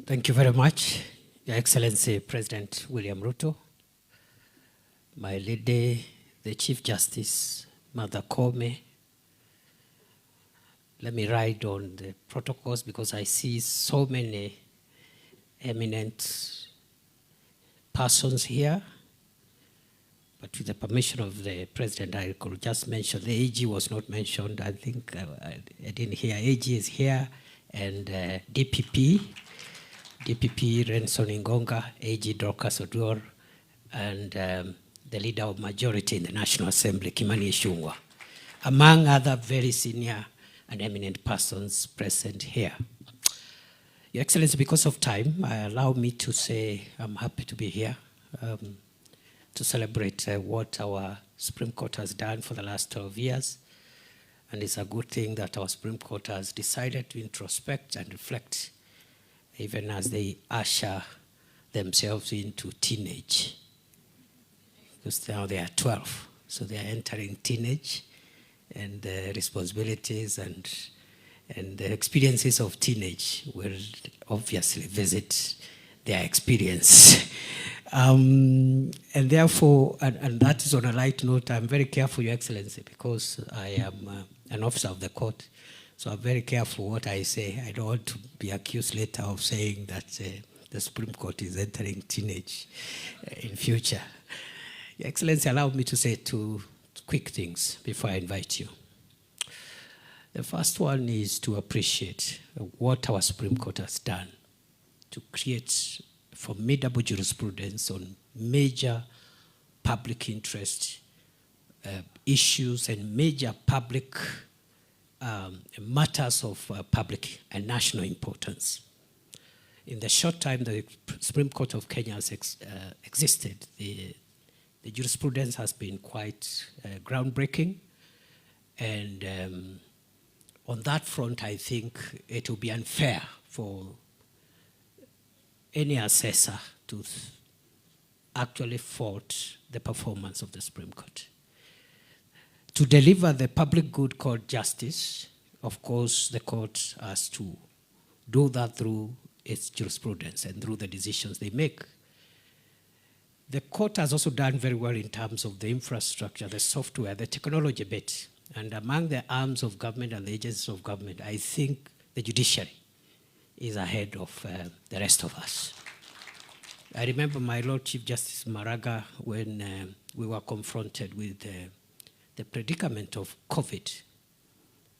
Thank you very much, Your Excellency President William Ruto, my lady, the Chief Justice, Mother Kome. Let me ride on the protocols because I see so many eminent persons here. But with the permission of the President, I could just mention, the AG was not mentioned. I think I didn't hear. AG is here, and DPP Renson Ingonga, AG Dorcas Oduor, and the leader of majority in the National Assembly, Kimani Ichung'wah, among other very senior and eminent persons present here. Your Excellency, because of time, allow me to say I'm happy to be here to celebrate what our Supreme Court has done for the last 12 years. And it's a good thing that our Supreme Court has decided to introspect and reflect, even as they usher themselves into teenage. Because now they are 12, so they are entering teenage, and the responsibilities and the experiences of teenage will obviously visit their experience. And therefore, and that is on a light note, I'm very careful, Your Excellency, because I am an officer of the court. So I'm very careful what I say. I don't want to be accused later of saying that the Supreme Court is entering teenage in future. Your Excellency, allow me to say two quick things before I invite you. The first one is to appreciate what our Supreme Court has done to create formidable jurisprudence on major public interest issues and major public matters of public and national importance. In the short time the Supreme Court of Kenya has existed, the jurisprudence has been quite groundbreaking, and on that front, I think it will be unfair for any assessor to actually fault the performance of the Supreme Court. To deliver the public good called justice, of course, the court has to do that through its jurisprudence and through the decisions they make. The court has also done very well in terms of the infrastructure, the software, the technology bit. And among the arms of government and the agencies of government, I think the judiciary is ahead of the rest of us. I remember my Lord Chief Justice Maraga when we were confronted with the predicament of COVID,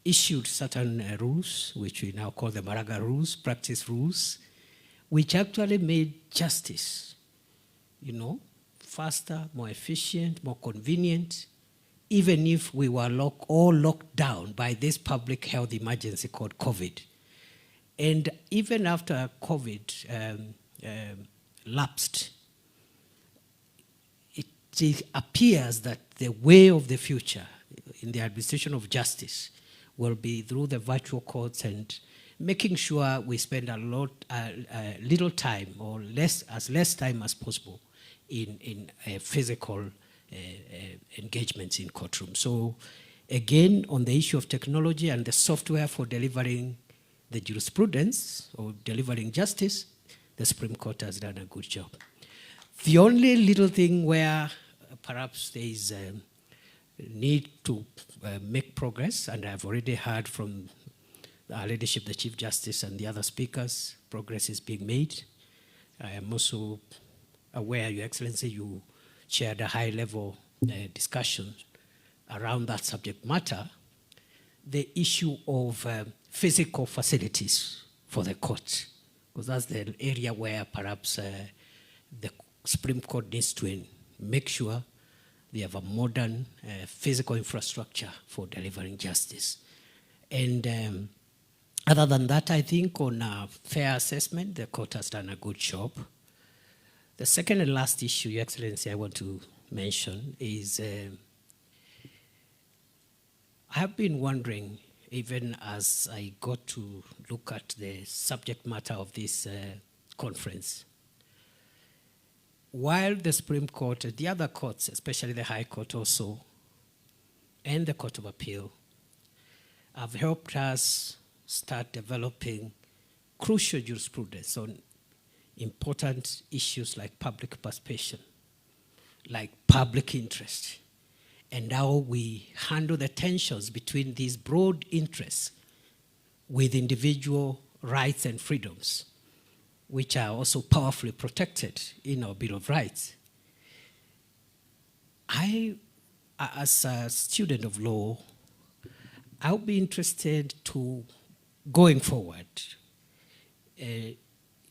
issued certain rules, which we now call the Maraga rules, practice rules, which actually made justice, faster, more efficient, more convenient, even if we were all locked down by this public health emergency called COVID. And even after COVID lapsed, it appears that the way of the future in the administration of justice will be through the virtual courts and making sure we spend little time or as less time as possible in physical engagements in courtrooms. So again, on the issue of technology and the software for delivering the jurisprudence or delivering justice, the Supreme Court has done a good job. The only little thing where perhaps there is a need to make progress, and I've already heard from our leadership, the Chief Justice and the other speakers, progress is being made. I am also aware, Your Excellency, you chaired a high-level discussion around that subject matter, the issue of physical facilities for the court, because that's the area where perhaps the Supreme Court needs to make sure they have a modern physical infrastructure for delivering justice. And other than that, I think on a fair assessment, the court has done a good job. The second and last issue, Your Excellency, I want to mention is I have been wondering, even as I got to look at the subject matter of this conference, while the Supreme Court, the other courts, especially the High Court also, and the Court of Appeal, have helped us start developing crucial jurisprudence on important issues like public participation, like public interest, and how we handle the tensions between these broad interests with individual rights and freedoms, which are also powerfully protected in our Bill of Rights. As a student of law, I'll be interested to, going forward,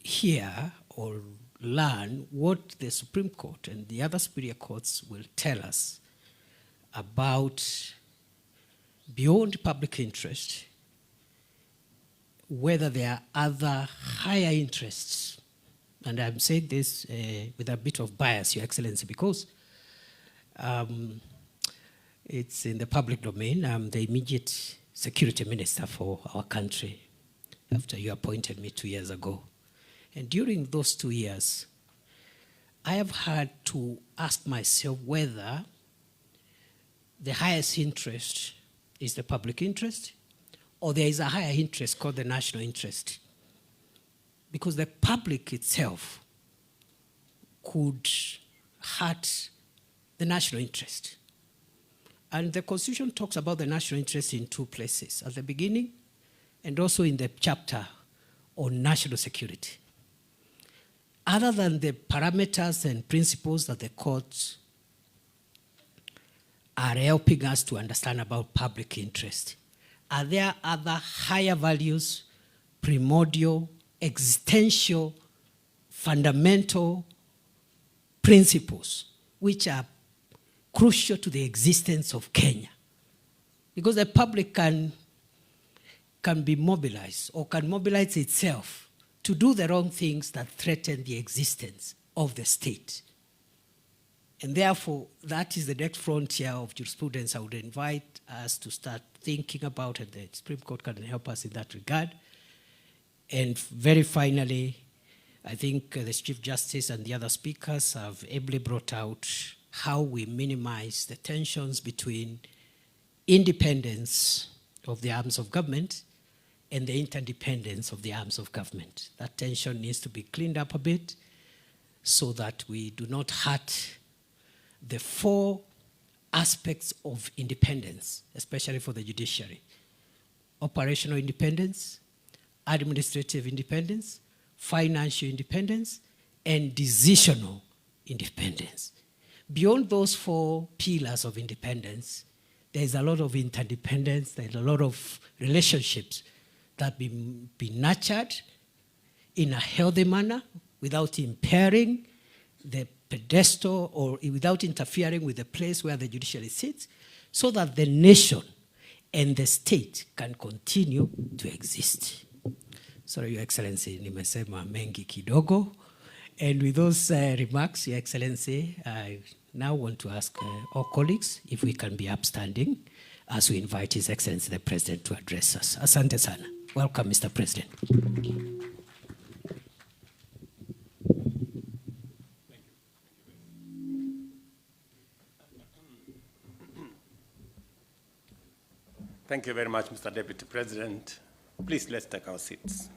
hear or learn what the Supreme Court and the other superior courts will tell us about, beyond public interest, whether there are other higher interests. And I'm saying this with a bit of bias, Your Excellency, because it's in the public domain. I'm the immediate security minister for our country after you appointed me 2 years ago. And during those 2 years, I have had to ask myself whether the highest interest is the public interest, or there is a higher interest called the national interest. Because the public itself could hurt the national interest. And the Constitution talks about the national interest in two places, at the beginning and also in the chapter on national security. Other than the parameters and principles that the courts are helping us to understand about public interest, are there other higher values, primordial, existential, fundamental principles which are crucial to the existence of Kenya? Because the public can be mobilized or can mobilize itself to do the wrong things that threaten the existence of the state. And therefore, that is the next frontier of jurisprudence I would invite us to start thinking about, and the Supreme Court can help us in that regard. And very finally, I think the Chief Justice and the other speakers have ably brought out how we minimize the tensions between independence of the arms of government and the interdependence of the arms of government. That tension needs to be cleaned up a bit so that we do not hurt the four aspects of independence, especially for the judiciary: operational independence, administrative independence, financial independence, and decisional independence. Beyond those four pillars of independence, there's a lot of interdependence, there's a lot of relationships that be nurtured in a healthy manner without impairing the pedestal or without interfering with the place where the judiciary sits, so that the nation and the state can continue to exist. Sorry, Your Excellency, nimesema mengi kidogo. And with those remarks, Your Excellency, I now want to ask all colleagues if we can be upstanding as we invite His Excellency the President to address us. Asante sana. Welcome, Mr. President. Thank you very much, Mr. Deputy President. Please, let's take our seats.